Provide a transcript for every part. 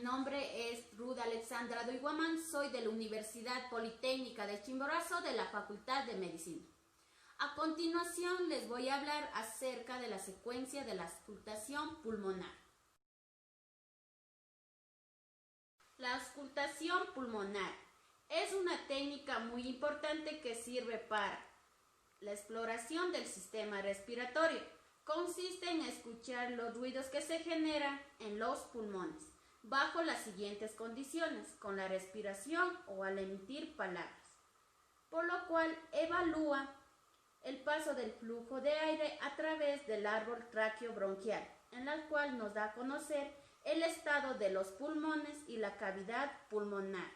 nombre es Ruth Alexandra Duiguamán, soy de la Universidad Politécnica de Chimborazo de la Facultad de Medicina. A continuación les voy a hablar acerca de la secuencia de la auscultación pulmonar. La auscultación pulmonar es una técnica muy importante que sirve para la exploración del sistema respiratorio. Consiste en escuchar los ruidos que se generan en los pulmones bajo las siguientes condiciones, con la respiración o al emitir palabras, por lo cual evalúa el paso del flujo de aire a través del árbol tráqueo-bronquial, en la cual nos da a conocer el estado de los pulmones y la cavidad pulmonar.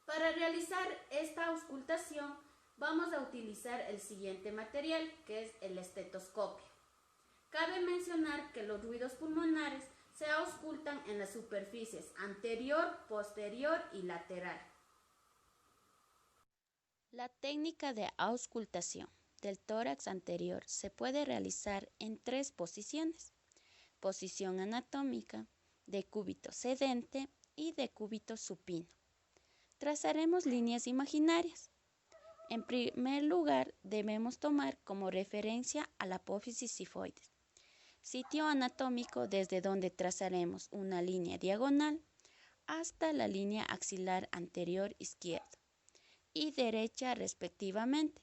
Para realizar esta auscultación vamos a utilizar el siguiente material, que es el estetoscopio. Cabe mencionar que los ruidos pulmonares se auscultan en las superficies anterior, posterior y lateral. La técnica de auscultación del tórax anterior se puede realizar en 3 posiciones: posición anatómica, decúbito sedente y decúbito supino. Trazaremos líneas imaginarias. En primer lugar, debemos tomar como referencia a la apófisis sifoides, sitio anatómico desde donde trazaremos una línea diagonal hasta la línea axilar anterior izquierda y derecha respectivamente,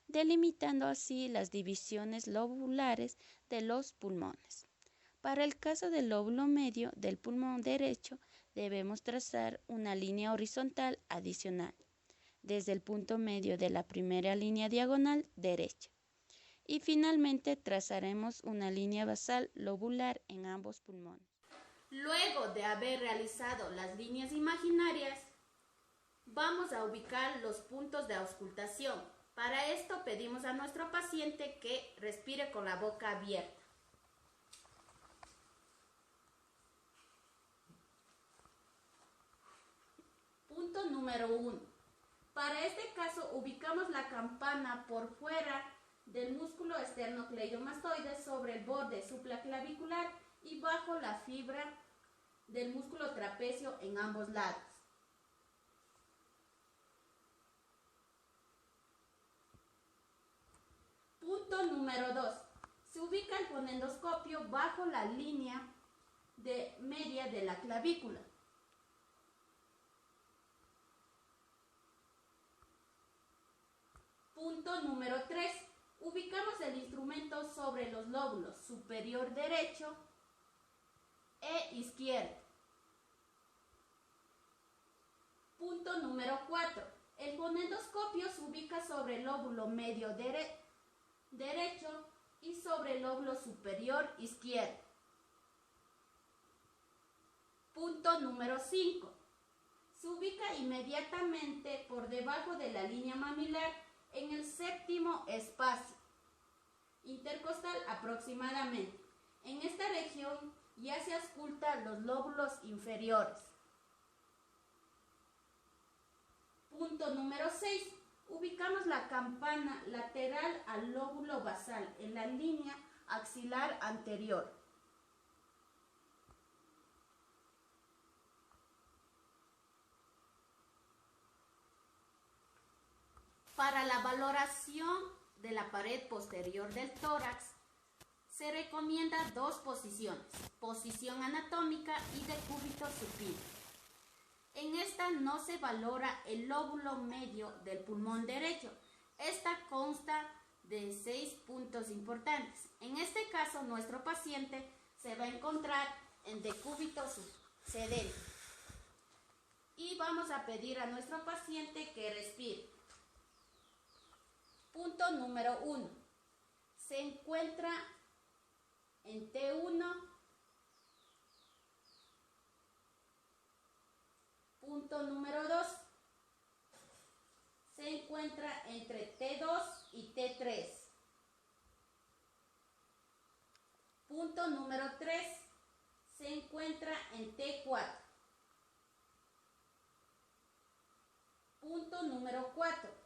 delimitando así las divisiones lobulares de los pulmones. Para el caso del lóbulo medio del pulmón derecho, debemos trazar una línea horizontal adicional desde el punto medio de la primera línea diagonal derecha. Y finalmente trazaremos una línea basal lobular en ambos pulmones. Luego de haber realizado las líneas imaginarias, vamos a ubicar los puntos de auscultación. Para esto pedimos a nuestro paciente que respire con la boca abierta. Punto número 1. Para este caso ubicamos la campana por fuera del músculo esternocleidomastoide sobre el borde supraclavicular y bajo la fibra del músculo trapecio en ambos lados. Punto número 2. Se ubica el fonendoscopio bajo la línea media de la clavícula. Punto número 3. Ubicamos el instrumento sobre los lóbulos superior derecho e izquierdo. Punto número 4. El fonendoscopio se ubica sobre el lóbulo medio derecho y sobre el lóbulo superior izquierdo. Punto número 5. Se ubica inmediatamente por debajo de la línea mamilar en el séptimo espacio intercostal aproximadamente. En esta región ya se auscultan los lóbulos inferiores. Punto número 6. Ubicamos la campana lateral al lóbulo basal en la línea axilar anterior. Para la valoración de la pared posterior del tórax, se recomienda 2 posiciones, posición anatómica y decúbito supino. En esta no se valora el lóbulo medio del pulmón derecho. Esta consta de 6 puntos importantes. En este caso, nuestro paciente se va a encontrar en decúbito sedente. Y vamos a pedir a nuestro paciente que respire. Punto número 1. Se encuentra en T1. Punto número 2. Se encuentra entre T2 y T3. Punto número 3. Se encuentra en T4. Punto número 4.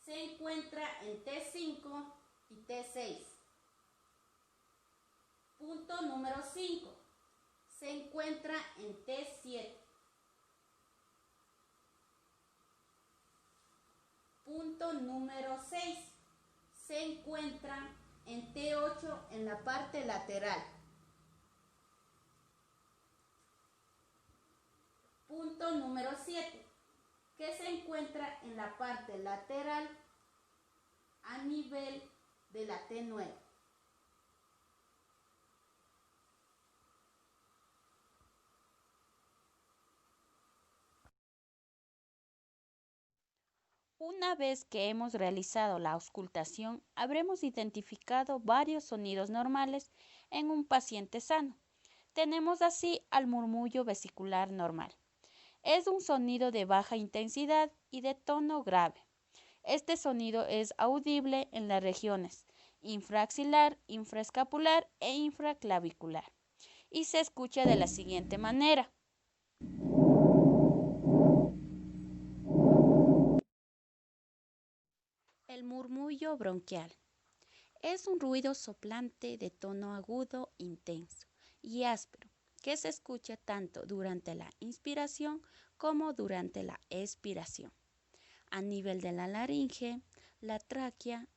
Se encuentra en T5 y T6. Punto número 5. se encuentra en T7. Punto número 6. Se encuentra en T8 en la parte lateral. Punto número 7. Que se encuentra en la parte lateral a nivel de la T9. Una vez que hemos realizado la auscultación, habremos identificado varios sonidos normales en un paciente sano. Tenemos así al murmullo vesicular normal. Es un sonido de baja intensidad y de tono grave. Este sonido es audible en las regiones infraaxilar, infraescapular e infraclavicular y se escucha de la siguiente manera. El murmullo bronquial es un ruido soplante de tono agudo, intenso y áspero que se escucha tanto durante la inspiración como durante la expiración, a nivel de la laringe, la tráquea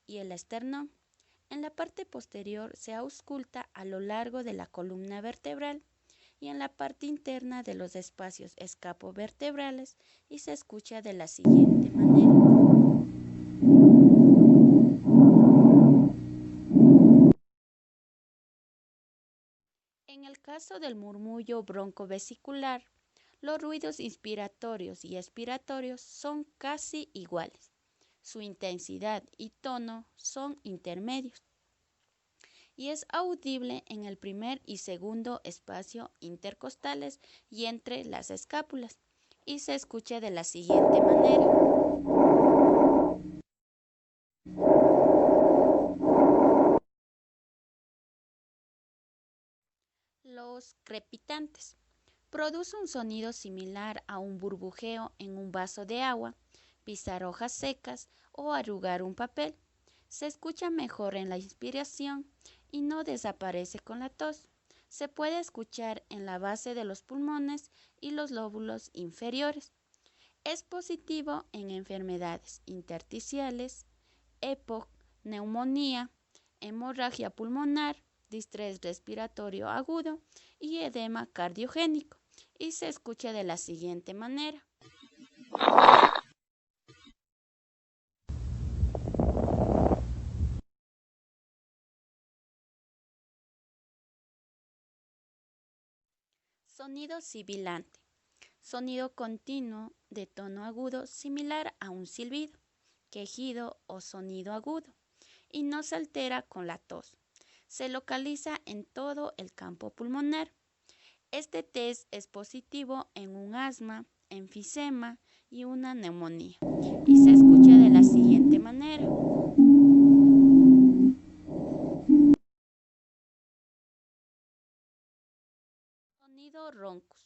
y el esternón. En la parte posterior se ausculta a lo largo de la columna vertebral y en la parte interna de los espacios escapovertebrales y se escucha de la siguiente manera. En el caso del murmullo broncovesicular, los ruidos inspiratorios y expiratorios son casi iguales. Su intensidad y tono son intermedios y es audible en el primer y segundo espacio intercostales y entre las escápulas y se escucha de la siguiente manera. Los crepitantes. Produce un sonido similar a un burbujeo en un vaso de agua, pisar hojas secas o arrugar un papel. Se escucha mejor en la inspiración y no desaparece con la tos. Se puede escuchar en la base de los pulmones y los lóbulos inferiores. Es positivo en enfermedades intersticiales, EPOC, neumonía, hemorragia pulmonar, distrés respiratorio agudo y edema cardiogénico, y se escucha de la siguiente manera. Sonido sibilante. Sonido continuo de tono agudo similar a un silbido, quejido o sonido agudo, y no se altera con la tos. Se localiza en todo el campo pulmonar. Este test es positivo en un asma, enfisema y una neumonía, y se escucha de la siguiente manera. Sonido roncus.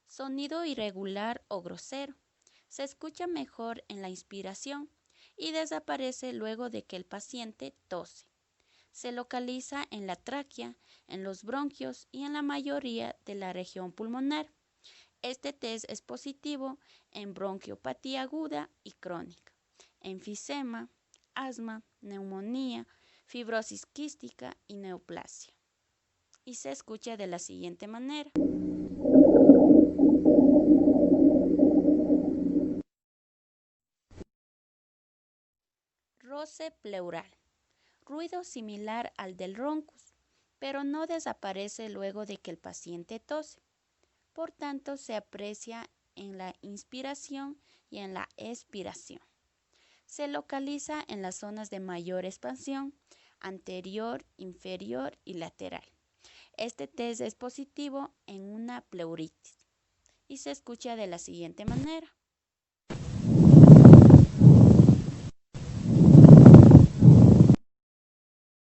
Sonido irregular o grosero. Se escucha mejor en la inspiración y desaparece luego de que el paciente tose. Se localiza en la tráquea, en los bronquios y en la mayoría de la región pulmonar. Este test es positivo en bronquiopatía aguda y crónica, enfisema, asma, neumonía, fibrosis quística y neoplasia. Y se escucha de la siguiente manera. Roce pleural. Ruido similar al del roncus, pero no desaparece luego de que el paciente tose. Por tanto, se aprecia en la inspiración y en la expiración. Se localiza en las zonas de mayor expansión, anterior, inferior y lateral. Este test es positivo en una pleuritis y se escucha de la siguiente manera.